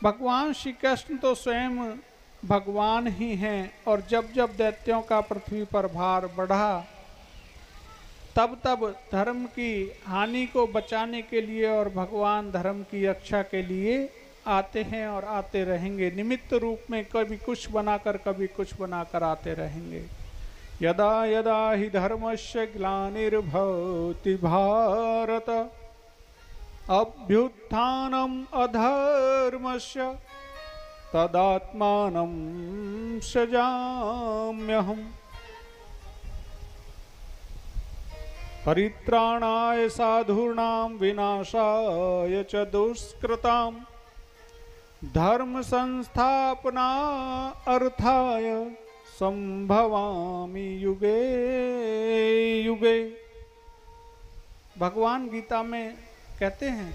भगवान श्री कृष्ण तो स्वयं भगवान ही हैं, और जब जब दैत्यों का पृथ्वी पर भार बढ़ा तब तब धर्म की हानि को बचाने के लिए और भगवान धर्म की रक्षा के लिए आते हैं और आते रहेंगे। निमित्त रूप में कभी कुछ बनाकर कभी कुछ बनाकर आते रहेंगे। यदा यदा हि धर्मस्य ग्लानिर्भवति भारत अभ्युत्थानम् अधर्मस्य तदात्मानं सृजाम्यहम्। परित्राणाय साधूनां विनाशाय च दुष्कृतां धर्म संस्थापना अर्थाय संभवामि युगे युगे। भगवान गीता में कहते हैं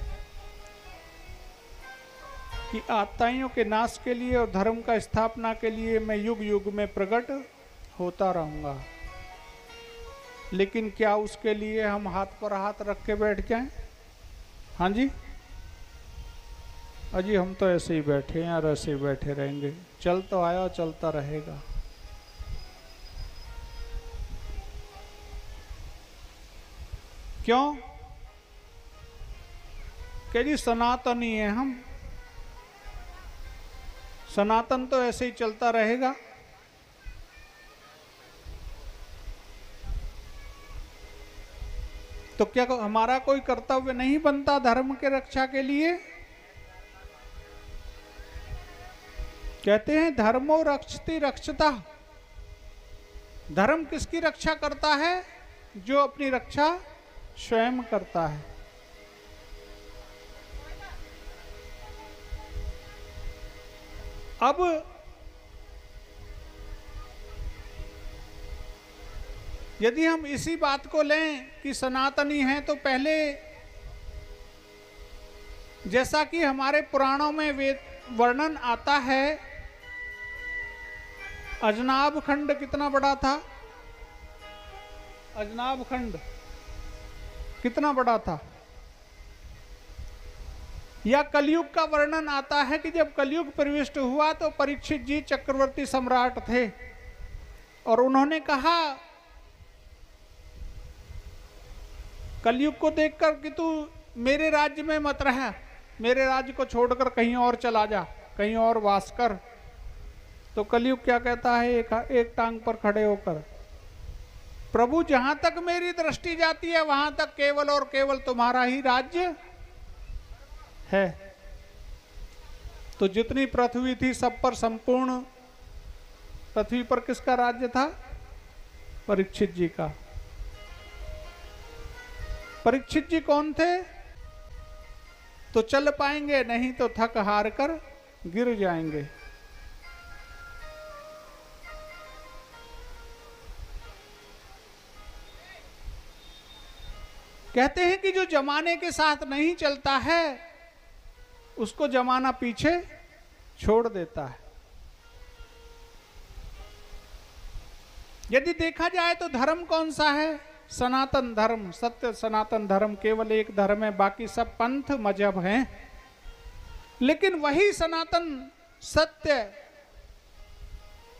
कि आत्ताइयों के नाश के लिए और धर्म का स्थापना के लिए मैं युग युग में प्रकट होता रहूंगा। लेकिन क्या उसके लिए हम हाथ पर हाथ रख के बैठ जाएं? हाँ जी, अजी हम तो ऐसे ही बैठे हैं और ऐसे ही बैठे रहेंगे। चल तो आया, चलता रहेगा। क्यों? कि जी सनातनी है हम, सनातन तो ऐसे ही चलता रहेगा। तो क्या हमारा कोई कर्तव्य नहीं बनता धर्म के रक्षा के लिए? कहते हैं धर्मो रक्षति रक्षता। धर्म किसकी रक्षा करता है? जो अपनी रक्षा स्वयं करता है। अब यदि हम इसी बात को लें कि सनातनी हैं, तो पहले जैसा कि हमारे पुराणों में वेद वर्णन आता है, अजनाब खंड कितना बड़ा था? अजनाब खंड कितना बड़ा था? या कलयुग का वर्णन आता है कि जब कलयुग प्रविष्ट हुआ तो परीक्षित जी चक्रवर्ती सम्राट थे और उन्होंने कहा कलयुग को देखकर कि तू मेरे राज्य में मत रह, मेरे राज्य को छोड़कर कहीं और चला जा, कहीं और वास कर। तो कलयुग क्या कहता है? एक टांग पर खड़े होकर, प्रभु जहां तक मेरी दृष्टि जाती है वहां तक केवल और केवल तुम्हारा ही राज्य है। तो जितनी पृथ्वी थी सब पर संपूर्ण पृथ्वी पर किसका राज्य था? परीक्षित जी का। परीक्षित जी कौन थे? तो चल पाएंगे, नहीं तो थक हार कर गिर जाएंगे। कहते हैं कि जो जमाने के साथ नहीं चलता है उसको जमाना पीछे छोड़ देता है। यदि देखा जाए तो धर्म कौन सा है? सनातन धर्म, सत्य सनातन धर्म। केवल एक धर्म है, बाकी सब पंथ मजहब हैं। लेकिन वही सनातन सत्य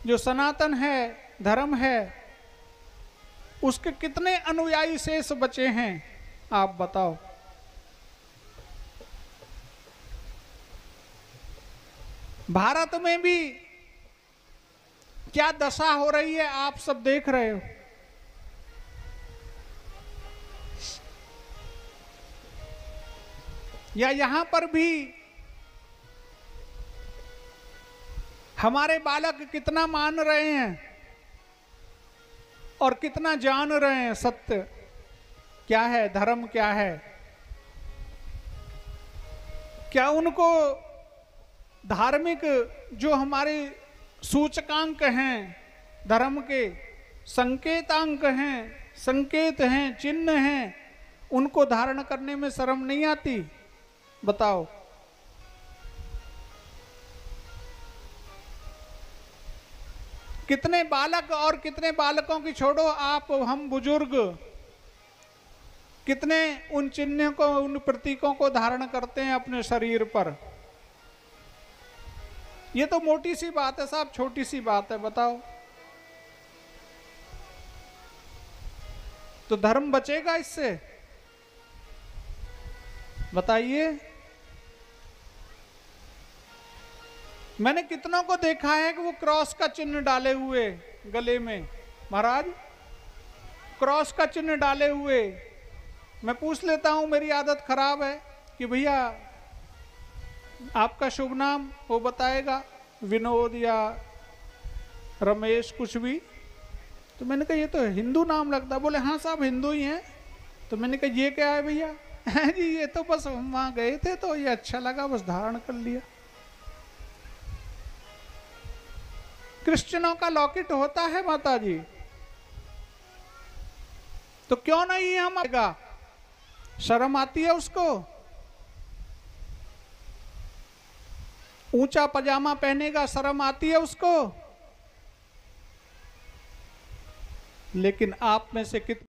जो सनातन है, धर्म है, उसके कितने अनुयायी शेष बचे हैं आप बताओ? भारत में भी क्या दशा हो रही है आप सब देख रहे हो। या यहां पर भी हमारे बालक कितना मान रहे हैं और कितना जान रहे हैं सत्य क्या है, धर्म क्या है। क्या उनको धार्मिक जो हमारे सूचकांक हैं, धर्म के संकेतांक हैं, संकेत हैं, चिन्ह हैं, उनको धारण करने में शर्म नहीं आती? बताओ। कितने बालक और कितने बालकों की छोड़ो आप, हम बुजुर्ग कितने उन चिन्हों को, उन प्रतीकों को धारण करते हैं अपने शरीर पर। ये तो मोटी सी बात है साहब, छोटी सी बात है, बताओ। तो धर्म बचेगा इससे? बताइए। मैंने कितनों को देखा है कि वो क्रॉस का चिन्ह डाले हुए गले में, महाराज क्रॉस का चिन्ह डाले हुए। मैं पूछ लेता हूं, मेरी आदत खराब है कि भैया आपका शुभ नाम, वो बताएगा विनोद या रमेश कुछ भी। तो मैंने कहा ये तो हिंदू नाम लगता है। बोले हाँ साहब हिंदू ही हैं। तो मैंने कहा ये क्या है भैया? जी ये तो बस हम वहां गए थे तो ये अच्छा लगा, बस धारण कर लिया। क्रिश्चियनों का लॉकेट होता है माता जी, तो क्यों नहीं हम आएगा? शर्म आती है उसको? ऊंचा पजामा पहनेगा, शर्म आती है उसको? लेकिन आप में से कितने